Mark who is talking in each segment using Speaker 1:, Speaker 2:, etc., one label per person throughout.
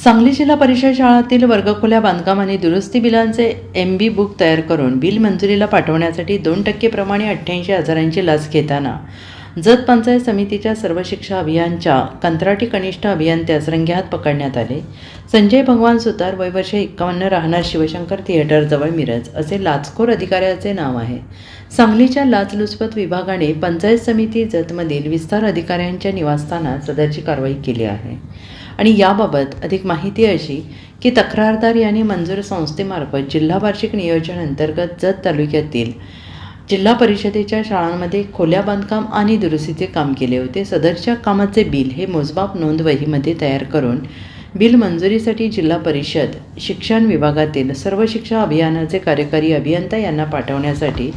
Speaker 1: सांगली जिल्हा परिषद शाळांतील वर्गखोल्या बांधकाम आणि दुरुस्ती बिलांचे MB बुक तयार करून बिल मंजुरीला पाठवण्यासाठी 2% प्रमाणे 88,000ची लाच घेताना जत पंचायत समितीच्या सर्व शिक्षा अभियानच्या कंत्राटी कनिष्ठ अभियंत्यास रंगेहात पकडण्यात आले. संजय भगवान सुतार, वय वर्ष 51, राहणार शिवशंकर थिएटरजवळ मिरज असे लाचखोर अधिकाऱ्याचे नाव आहे. सांगलीच्या लाचलुचपत विभागाने पंचायत समिती जतमधील विस्तार अधिकाऱ्यांच्या निवासस्थानात सदरची कारवाई केली आहे. आणि याबाबत अधिक माहिती अशी की तक्रारदार यांनी मंजूर संस्थेमार्फत जिल्हा वार्षिक नियोजन अंतर्गत जत तालुक्यातील जिल्हा परिषदेच्या शाळांमध्ये खोल्या बांधकाम आणि दुरुस्तीचे काम केले होते. सदरच्या कामाचे बिल हे मोजमाप नोंद वहीमध्ये तयार करून बिल मंजुरीसाठी जिल्हा परिषद शिक्षण विभागातील सर्व शिक्षा अभियानाचे कार्यकारी अभियंता यांना पाठवण्यासाठी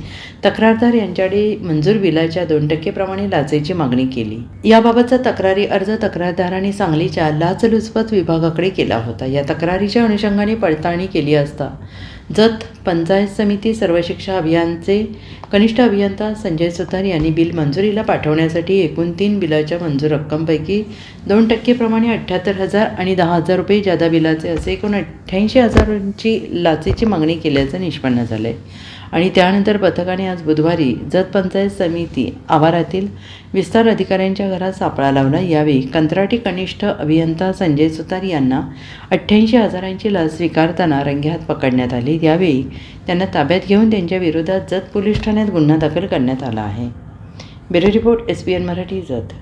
Speaker 1: तक्रारदार यांच्याकडे मंजूर बिलाच्या 2% प्रमाणे लाचेची मागणी केली. याबाबतचा तक्रारी अर्ज तक्रारदारांनी सांगलीच्या लाचलुचपत विभागाकडे केला होता. या तक्रारीच्या अनुषंगाने पडताळणी केली असता जत पंचायत समिती सर्व शिक्षा अभियानचे कनिष्ठ अभियंता संजय सुतार यांनी बिल मंजुरीला पाठवण्यासाठी एकूण 3 बिलाच्या मंजूर रक्कमपैकी 2% प्रमाणे 78,000 आणि 10,000 रुपये जादा बिलाचे असे एकूण 88,000ची लाचेची मागणी केल्याचं निष्पन्न झालं आहे. आणि त्यानंतर पथकाने आज बुधवारी जत पंचायत समिती आवारातील विस्तार अधिकाऱ्यांच्या घरात सापळा लावला. यावेळी कंत्राटी कनिष्ठ अभियंता संजय सुतार यांना 88,000ची लाच स्वीकारताना रंगेहात पकडण्यात आले. यावेळी त्यांना ताब्यात घेऊन त्यांच्या विरोधात जत पोलीस ठाण्यात गुन्हा दाखल करण्यात आला आहे. Bureau report SBN Marathi Jat.